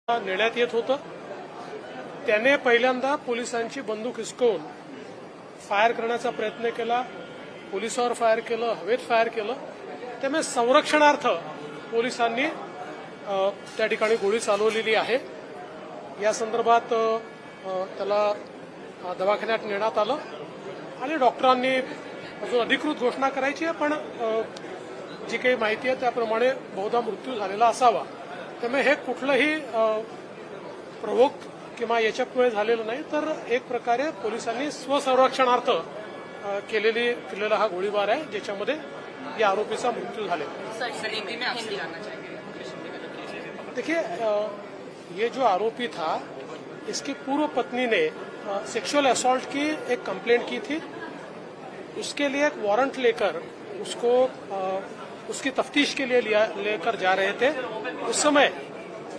नेण्यात येत होतं. त्याने पहिल्यांदा पोलिसांची बंदूक हिसकवून फायर करण्याचा प्रयत्न केला. पोलिसावर फायर केलं, हवेत फायर केलं. त्यामुळे संरक्षणार्थ पोलिसांनी त्या ठिकाणी गोळी चालवलेली आहे. या संदर्भात त्याला दवाखान्यात नेण्यात आलं आणि डॉक्टरांनी अजून अधिकृत घोषणा करायची आहे, पण जी काही माहिती आहे त्याप्रमाणे बहुधा मृत्यू झालेला असावा. त्यामुळे हे कुठलंही प्रवोक किंवा याच्यामुळे झालेलं नाही, तर एक प्रकारे पोलिसांनी स्वसंरक्षणार्थ केलेला हा गोळीबार आहे, ज्याच्यामध्ये या आरोपीचा मृत्यू झालेला. देखिए, ये जो आरोपी था, इसकी पूर्व पत्नी ने सेक्सुअल असॉल्ट की एक कंप्लेंट की थी. उसके लिए एक वारंट लेकर उसको उसकी तफ्तीश के लिए लेकर जा रहे थे. उस समय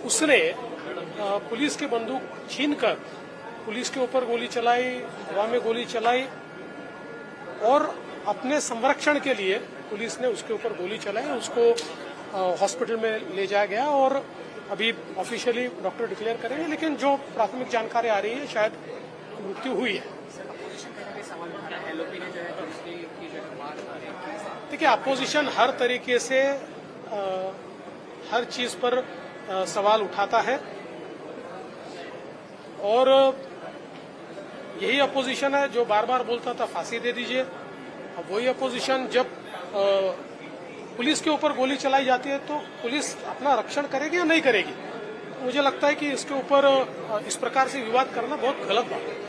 उसने पुलिस की बंदूक छीनकर पुलिस के ऊपर गोली चलाई, हवा में गोली चलाई और अपने संरक्षण के लिए पुलिस ने उसके ऊपर गोली चलाई. उसको हॉस्पिटल में ले जाया गया और अभी ऑफिशियली डॉक्टर डिक्लेयर करेंगे, लेकिन जो प्राथमिक जानकारी आ रही है शायद मृत्यु हुई है. देखिए, अपोजिशन हर तरीके से हर चीज पर सवाल उठाता है और यही अपोजिशन है जो बार बार बोलता था फांसी दे दीजिए. अब वही अपोजिशन जब पुलिस के ऊपर गोली चलाई जाती है तो पुलिस अपना रक्षण करेगी या नहीं करेगी. मुझे लगता है कि इसके ऊपर इस प्रकार से विवाद करना बहुत गलत बात है.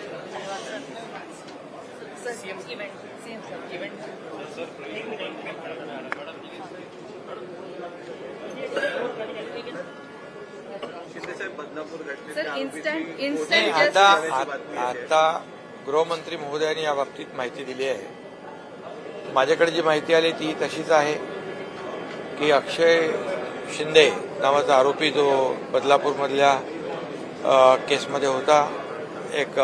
आता गृहमंत्री महोदयांनी या बाबतीत माहिती दिली आहे. माझ्याकडे जी माहिती आली ती तशीच आहे की अक्षय शिंदे नावाचा आरोपी जो बदलापूरमधल्या केसमध्ये होता, एक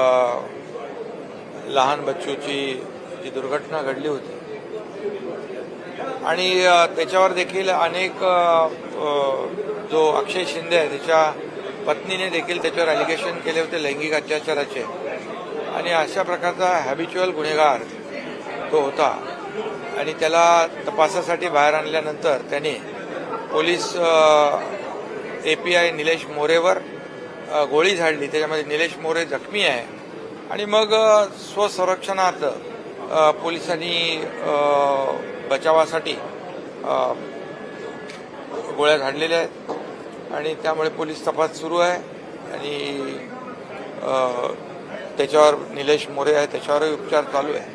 लहान बच्चूची जी दुर्घटना घडली होती आणि त्याच्यावर देखील अनेक जो अक्षय शिंदे आहे त्याच्या पत्नीने देखील त्याच्यावर अलिगेशन केले होते लैंगिक अत्याचाराचे. आणि अशा प्रकारचा हॅबिच्युअल गुन्हेगार तो होता आणि त्याला तपासासाठी बाहेर आणल्यानंतर त्याने पोलीस API निलेश मोरेवर गोळी झाडली. त्याच्यामध्ये निलेश मोरे जखमी आहे आणि मग स्वसंरक्षणार्थ पोलिसांनी बचावासाठी गोळ्या झाडलेल्या आहेत आणि त्यामुळे पोलीस तपास सुरू आहे आणि त्याच्यावर निलेश मोरे आहे त्याच्यावरही उपचार चालू आहे.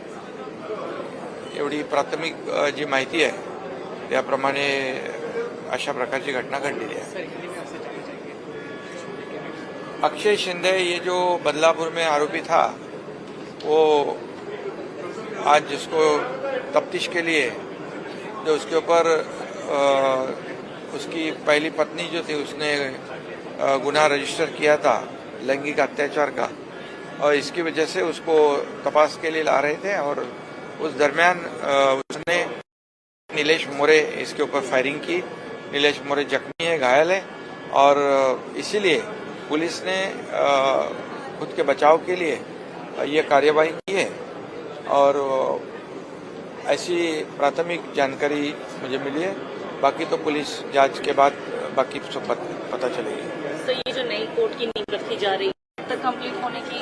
एवढी प्राथमिक जी माहिती आहे त्याप्रमाणे अशा प्रकारची घटना घडलेली आहे. अक्षय शिंदे ये जो बदलापुर में आरोपी था, वो आज जिसको तफ्तीश के लिए जो उसके ऊपर उसकी पहली पत्नी जो थी उसने गुनाह रजिस्टर किया था लैंगिक अत्याचार का, और इसकी वजह से उसको तपास के लिए ला रहे थे और उस दरमियान उसने निलेश मोरे इसके ऊपर फायरिंग की. निलेश मोरे जख्मी है, घायल है और इसीलिए पुलिस ने खुद के बचाव के लिए ये कार्यवाही की है और ऐसी प्राथमिक जानकारी मुझे मिली है. बाकी तो पुलिस जांच के बाद बाकी सब पता चलेगी. तो ये जो नई कोर्ट की नींव रखी जा रही है तक कंप्लीट होने की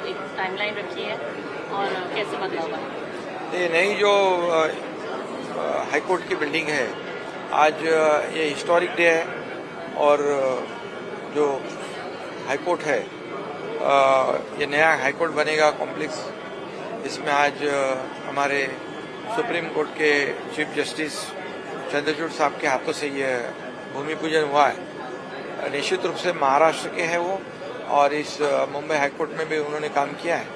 एक टाइमलाइन रखी है और कैसे बदलाव है? ये नई जो हाईकोर्ट की बिल्डिंग है, आज ये हिस्टोरिक डे है और जो हाईकोर्ट है ये नया हाईकोर्ट बनेगा कॉम्प्लेक्स. इसमें आज हमारे सुप्रीम कोर्ट के चीफ जस्टिस चंद्रचूड़ साहब के हाथों से ये भूमि पूजन हुआ है. निश्चित रूप से महाराष्ट्र के हैं वो और इस मुंबई हाईकोर्ट में भी उन्होंने काम किया है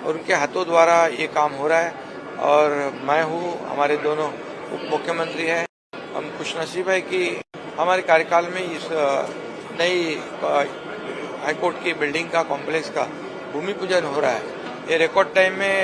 और उनके हाथों द्वारा ये काम हो रहा है. और मैं हूँ, हमारे दोनों उप मुख्यमंत्री हैं, हम खुशनसीब है कि हमारे कार्यकाल में इस नई हाईकोर्ट की बिल्डिंग का कॉम्प्लेक्स का भूमि पूजन हो रहा है. ये रिकॉर्ड टाइम में